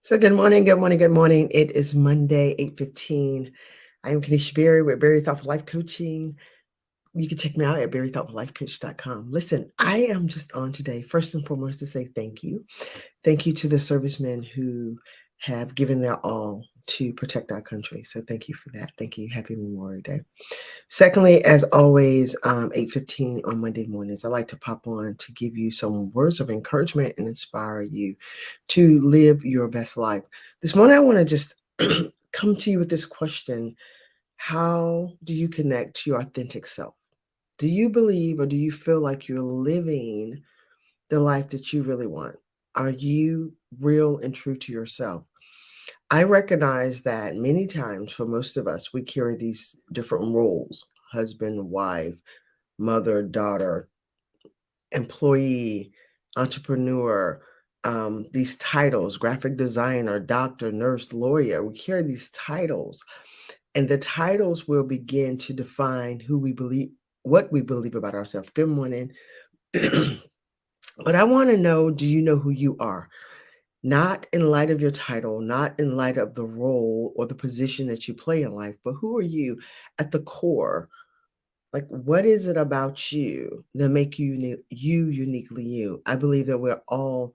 So good morning, good morning, good morning. It is Monday, 8:15. I am Kanisha Berry with Berry Thoughtful Life Coaching. You can check me out at berrythoughtfullifecoach.com. Listen, I am just on today, first and foremost, to say thank you. Thank you to the servicemen who have given their all to protect our country. So thank you for that. Thank you. Happy Memorial Day. Secondly, as always, 8:15 on Monday mornings, I like to pop on to give you some words of encouragement and inspire you to live your best life. This morning, I want to just come to you with this question. How do you connect to your authentic self? Do you believe or do you feel like you're living the life that you really want? Are you real and true to yourself? I recognize that many times for most of us, we carry these different roles: husband, wife, mother, daughter, employee, entrepreneur, these titles: graphic designer, doctor, nurse, lawyer. We carry these titles, and the titles will begin to define who we believe, what we believe about ourselves. Good morning. But I want to know, do you know who you are? Not in light of your title, not in light of the role or the position that you play in life, but who are you at the core? Like, what is it about you that make you uniquely you? I believe that we're all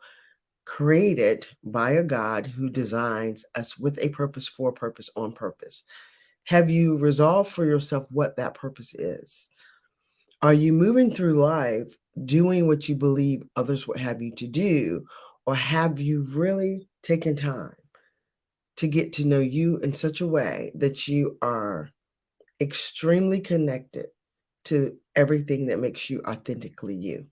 created by a God who designs us with a purpose, for a purpose, on purpose. Have you resolved for yourself what that purpose is? Are you moving through life doing what you believe others would have you to do? Or have you really taken time to get to know you in such a way that you are extremely connected to everything that makes you authentically you?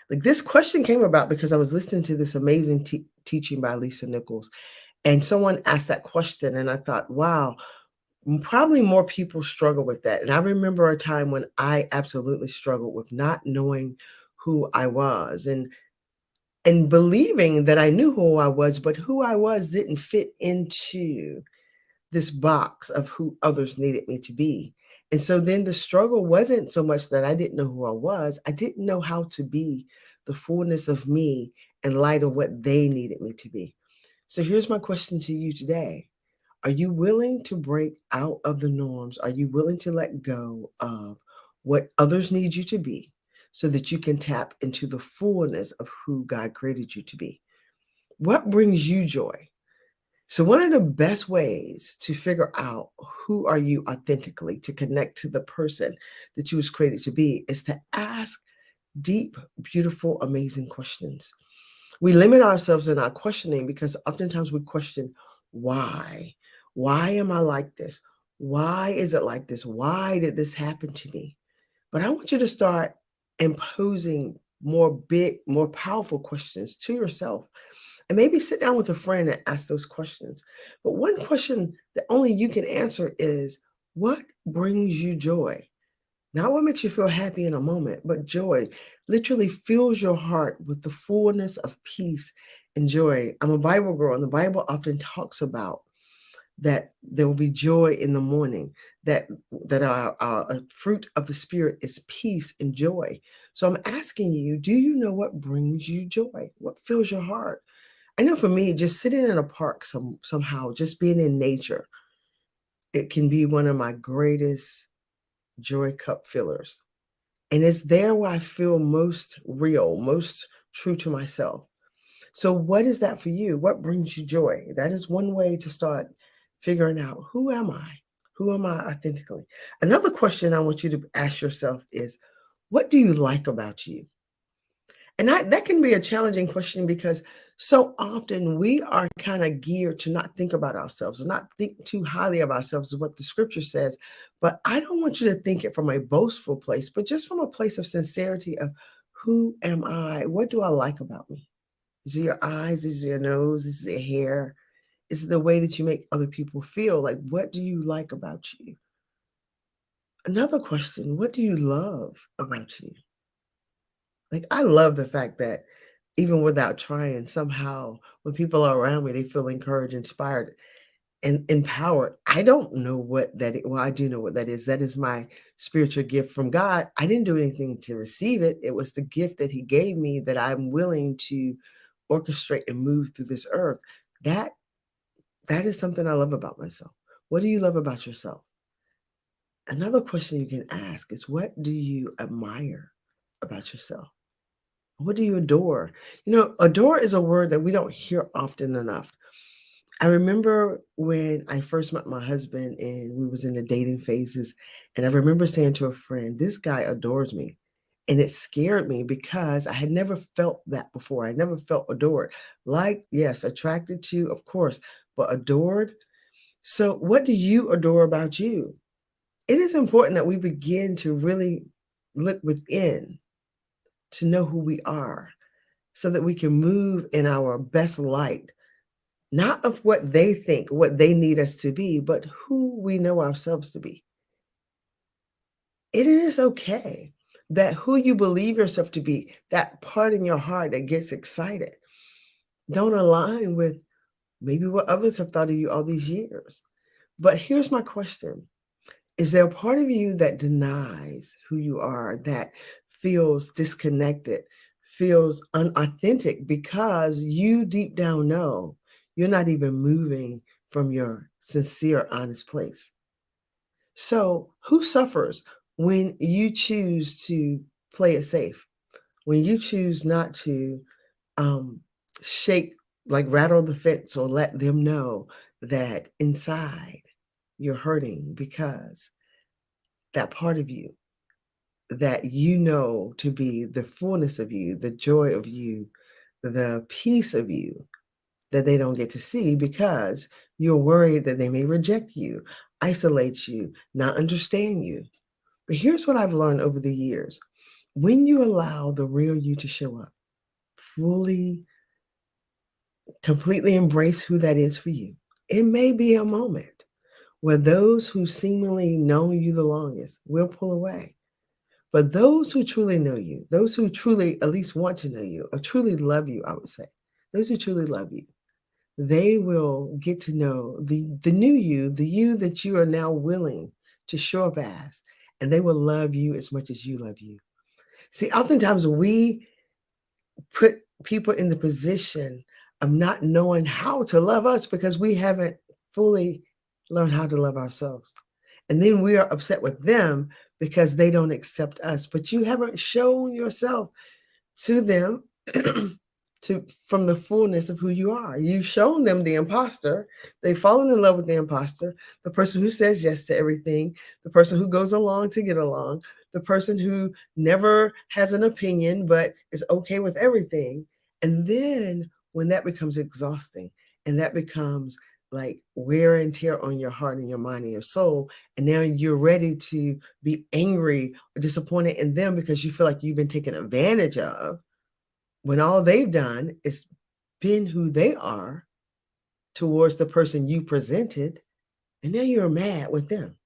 Like, this question came about because I was listening to this amazing teaching by Lisa Nichols, and someone asked that question, and I thought, wow, probably more people struggle with that. And I remember a time when I absolutely struggled with not knowing who I was, and believing that I knew who I was, but who I was didn't fit into this box of who others needed me to be. And so then the struggle wasn't so much that I didn't know who I was, I didn't know how to be the fullness of me in light of what they needed me to be. So here's my question to you today. Are you willing to break out of the norms? Are you willing to let go of what others need you to be so that you can tap into the fullness of who God created you to be? What brings you joy? So one of the best ways to figure out who are you authentically, to connect to the person that you was created to be, is to ask deep, beautiful, amazing questions. We limit ourselves in our questioning because oftentimes we question why. Why am I like this? Why is it like this? Why did this happen to me? But I want you to start imposing more big, more powerful questions to yourself, and maybe sit down with a friend and ask those questions. But one question that only you can answer is, what brings you joy? Not what makes you feel happy in a moment, but joy literally fills your heart with the fullness of peace and joy. I'm a Bible girl, and the Bible often talks about that there will be joy in the morning, that our fruit of the Spirit is peace and joy. So I'm asking you, do you know what brings you joy? What fills your heart? I know for me, just sitting in a park somehow, just being in nature, it can be one of my greatest joy cup fillers. And it's there where I feel most real, most true to myself. So, what is that for you? What brings you joy? That is one way to start figuring out, who am I? Who am I authentically? Another question I want you to ask yourself is, what do you like about you? And that can be a challenging question because so often we are kind of geared to not think about ourselves or not think too highly of ourselves, is what the scripture says. But I don't want you to think it from a boastful place, but just from a place of sincerity of, who am I? What do I like about me? Is it your eyes? Is it your nose? Is it your hair? Is it the way that you make other people feel? Like, what do you like about you? Another question, what do you love about you? Like, I love the fact that even without trying, somehow when people are around me, they feel encouraged, inspired, and empowered. I don't know what that is. Well, I do know what that is. That is my spiritual gift from God. I didn't do anything to receive it. It was the gift that He gave me that I'm willing to orchestrate and move through this earth. That That is something I love about myself. What do you love about yourself? Another question you can ask is, what do you admire about yourself? What do you adore? Adore is a word that we don't hear often enough. I remember when I first met my husband and we was in the dating phases, and I remember saying to a friend, "This guy adores me." And it scared me because I had never felt that before. I never felt adored. Like, yes, attracted to, of course, but adored. So, what do you adore about you? It is important that we begin to really look within to know who we are so that we can move in our best light, not of what they think, what they need us to be, but who we know ourselves to be. It is okay that who you believe yourself to be, that part in your heart that gets excited, don't align with maybe what others have thought of you all these years. But here's my question. Is there a part of you that denies who you are, that feels disconnected, feels unauthentic because you deep down know you're not even moving from your sincere, honest place? So, who suffers when you choose to play it safe? When you choose not to um, shake, like rattle the fence or let them know that inside you're hurting because that part of you that you know to be the fullness of you, the joy of you, the peace of you that they don't get to see because you're worried that they may reject you, isolate you, not understand you. But here's what I've learned over the years. When you allow the real you to show up, fully, completely embrace who that is for you, it may be a moment where those who seemingly know you the longest will pull away. But those who truly know you, those who truly at least want to know you or truly love you, I would say, those who truly love you, they will get to know the new you, the you that you are now willing to show up as, and they will love you as much as you love you. See, oftentimes we put people in the position of not knowing how to love us because we haven't fully learned how to love ourselves. And then we are upset with them because they don't accept us. But you haven't shown yourself to them from the fullness of who you are. You've shown them the imposter. They've fallen in love with the imposter, the person who says yes to everything, the person who goes along to get along, the person who never has an opinion but is okay with everything. And then when that becomes exhausting and that becomes like wear and tear on your heart and your mind and your soul, and now you're ready to be angry or disappointed in them because you feel like you've been taken advantage of when all they've done is been who they are towards the person you presented, and now you're mad with them.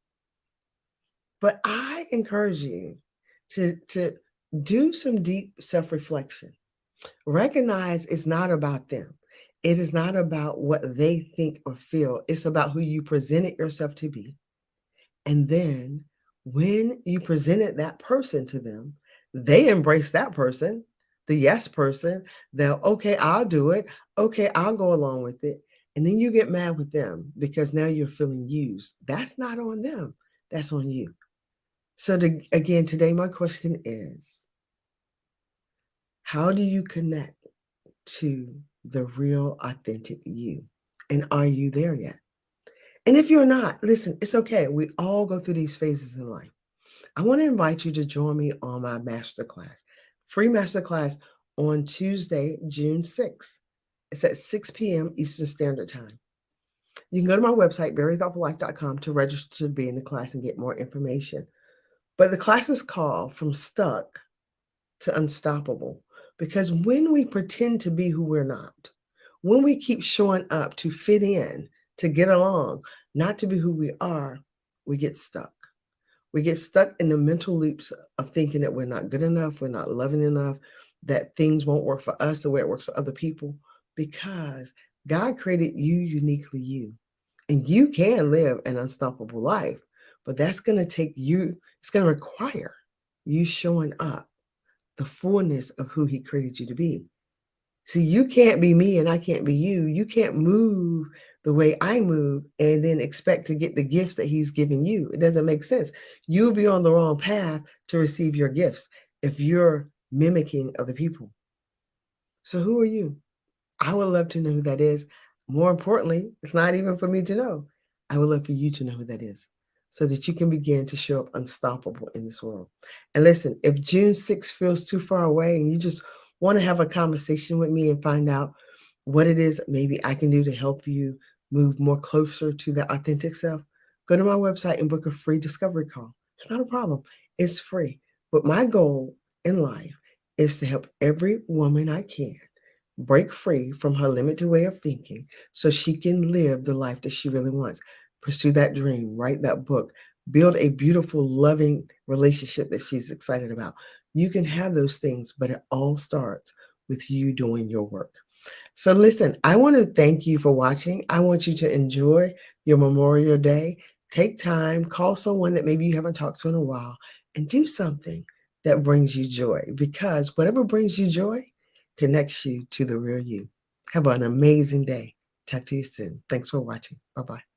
But I encourage you to do some deep self-reflection. Recognize it's not about them. It is not about what they think or feel. It's about who you presented yourself to be. And then when you presented that person to them, they embrace that person, the yes person. They'll, okay, I'll do it. Okay, I'll go along with it. And then you get mad with them because now you're feeling used. That's not on them, that's on you. So, again, today, my question is, how do you connect to the real, authentic you? And are you there yet? And if you're not, listen, it's okay. We all go through these phases in life. I want to invite you to join me on my masterclass, free masterclass on Tuesday, June 6th. It's at 6 p.m. Eastern Standard Time. You can go to my website, verythoughtfullife.com, to register to be in the class and get more information. But the class is called From Stuck to Unstoppable because when we pretend to be who we're not, when we keep showing up to fit in, to get along, not to be who we are, we get stuck. We get stuck in the mental loops of thinking that we're not good enough, we're not loving enough, that things won't work for us the way it works for other people, because God created you uniquely you. And you can live an unstoppable life, but that's going to take you, it's going to require you showing up the fullness of who He created you to be. See, you can't be me and I can't be you. You can't move the way I move and then expect to get the gifts that he's giving you. It doesn't make sense. You'll be on the wrong path to receive your gifts if you're mimicking other people. So who are you? I would love to know who that is. More importantly, it's not even for me to know. I would love for you to know who that is so that you can begin to show up unstoppable in this world. And listen, if June 6th feels too far away and you just want to have a conversation with me and find out what it is maybe I can do to help you move more closer to that authentic self, go to my website and book a free discovery call. It's not a problem, it's free. But my goal in life is to help every woman I can break free from her limited way of thinking so she can live the life that she really wants. Pursue that dream, write that book, build a beautiful, loving relationship that she's excited about. You can have those things, but it all starts with you doing your work. So, listen, I want to thank you for watching. I want you to enjoy your Memorial Day. Take time, call someone that maybe you haven't talked to in a while, and do something that brings you joy because whatever brings you joy connects you to the real you. Have an amazing day. Talk to you soon. Thanks for watching. Bye bye.